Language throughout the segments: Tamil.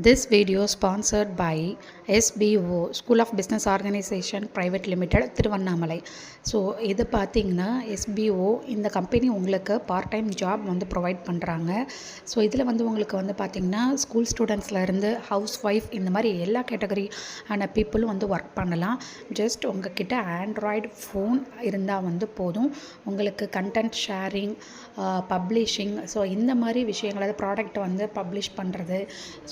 This video sponsored by SBO School of Business Organization Private Limited Tiruvannamalai. So இது பார்த்திங்கன்னா SBO இந்த கம்பெனி உங்களுக்கு பார்ட் டைம் ஜாப் வந்து ப்ரொவைட் பண்ணுறாங்க. ஸோ இதில் வந்து உங்களுக்கு வந்து பார்த்திங்கன்னா ஸ்கூல் ஸ்டூடெண்ட்ஸ்லேருந்து ஹவுஸ் ஒய்ஃப் இந்த மாதிரி எல்லா கேட்டகரி ஆன பீப்புளும் வந்து ஒர்க் பண்ணலாம். ஜஸ்ட் உங்ககிட்ட ஆண்ட்ராய்டு ஃபோன் இருந்தால் வந்து போதும். உங்களுக்கு கண்டென்ட் ஷேரிங், பப்ளிஷிங், ஸோ இந்த மாதிரி விஷயங்கள், அதாவது ப்ராடக்ட் வந்து பப்ளிஷ் பண்ணுறது,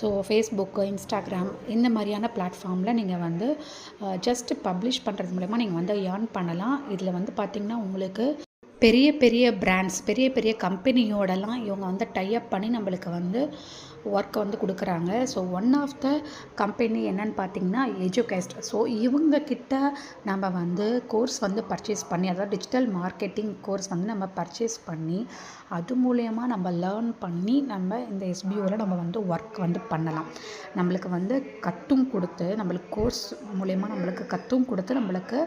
ஸோ ஃபேஸ்புக்கு, இன்ஸ்டாகிராம் இந்த மாதிரியான பிளாட்ஃபார்மில் நீங்கள் வந்து ஜஸ்ட் பப்ளிஷ் பண்ணுறது மூலமா நீங்கள் வந்து ஏர்ன் பண்ணலாம். இதில் வந்து பார்த்திங்கன்னா உங்களுக்கு பெரிய பெரிய பிராண்ட்ஸ், பெரிய பெரிய கம்பெனியோடலாம் இவங்க வந்து டைப் பண்ணி நம்மளுக்கு வந்து ஒர்க்கை வந்து கொடுக்குறாங்க. So one of the company என்னன்னு பார்த்தீங்கன்னா எஜுகேஸ்ட். ஸோ இவங்கக்கிட்ட நம்ம வந்து கோர்ஸ் வந்து பர்ச்சேஸ் பண்ணி, அதாவது டிஜிட்டல் மார்க்கெட்டிங் கோர்ஸ் வந்து நம்ம பர்ச்சேஸ் பண்ணி அது மூலயமா நம்ம லேர்ன் பண்ணி நம்ம இந்த SBOவில் நம்ம வந்து ஒர்க் வந்து பண்ணலாம். நம்மளுக்கு வந்து கற்றும் கொடுத்து, நம்மளுக்கு கோர்ஸ் மூலயமா நம்மளுக்கு கற்றும் கொடுத்து நம்மளுக்கு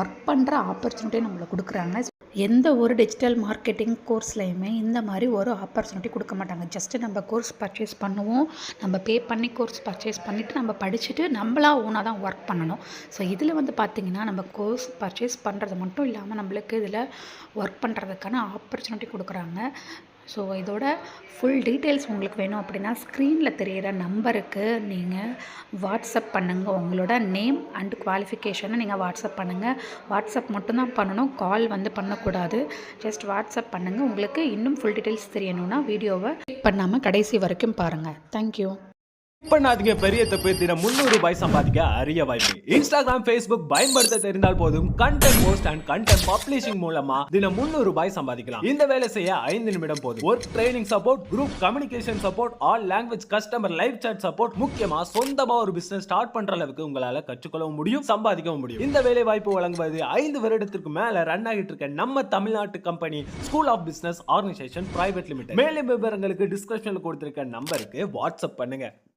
ஒர்க் பண்ணுற ஆப்பர்ச்சுனிட்டியை நம்மளுக்கு கொடுக்குறாங்க. எந்த ஒரு டிஜிட்டல் மார்க்கெட்டிங் கோர்ஸ்லையுமே இந்த மாதிரி ஒரு ஆப்பர்ச்சுனிட்டி கொடுக்க மாட்டாங்க. ஜஸ்ட்டு நம்ம கோர்ஸ் பர்ச்சேஸ் பண்ணுவோம், நம்ம பே பண்ணி கோர்ஸ் பர்ச்சேஸ் பண்ணிவிட்டு நம்ம படிச்சுட்டு நம்மளாக ஓனாக தான் ஒர்க் பண்ணணும். ஸோ இதில் வந்து பார்த்திங்கன்னா நம்ம கோர்ஸ் பர்ச்சேஸ் பண்ணுறது மட்டும் இல்லாமல் நம்மளுக்கு இதில் ஒர்க் பண்ணுறதுக்கான ஆப்பர்ச்சுனிட்டி கொடுக்குறாங்க. ஸோ இதோட ஃபுல் டீட்டெயில்ஸ் உங்களுக்கு வேணும் அப்படின்னா ஸ்க்ரீனில் தெரிகிற நம்பருக்கு நீங்கள் வாட்ஸ்அப் பண்ணுங்கள். உங்களோட நேம் அண்ட் குவாலிஃபிகேஷனை நீங்கள் வாட்ஸ்அப் பண்ணுங்கள். வாட்ஸ்அப் மட்டும்தான் பண்ணணும், கால் வந்து பண்ணக்கூடாது. ஜஸ்ட் வாட்ஸ்அப் பண்ணுங்கள். உங்களுக்கு இன்னும் ஃபுல் டீட்டெயில்ஸ் தெரியணும்னா வீடியோவை கிளிக் பண்ணாமல் கடைசி வரைக்கும் பாருங்கள். தேங்க்யூ. பண்ணாதீங்க பெரிய தப்பு. தினம் 300 ரூபாய் சம்பாதிக்க அரிய வாய்ப்பு. இன்ஸ்டாகிராம், ஃபேஸ்புக் பயன்படுத்த தெரிந்தால் போதும். Content post and content publishing மூலமா தினம் 300 ரூபாய் சம்பாதிக்கலாம். இந்த வேலை செய்ய 5 நிமிடம் போதும். Work training support, group communication support, all language customer live chat support, முக்கியமா சொந்தமா ஒரு பிசினஸ் ஸ்டார்ட் பண்ற அளவுக்கு உங்களால கற்றுக்கொள்ளவும் முடியும், சம்பாதிக்கவும் முடியும். இந்த வேலை வாய்ப்பு வழங்குவது 5 வருடத்திற்கு மேல ரன் ஆகிட்டு இருக்க நம்ம தமிழ்நாட்டு company school of business organisation private limited. மேலும் விவரங்களுக்கு டிஸ்கிரிப்ஷன்ல கொடுத்திருக்க நம்பருக்கு வாட்ஸ்அப் பண்ணுங்க.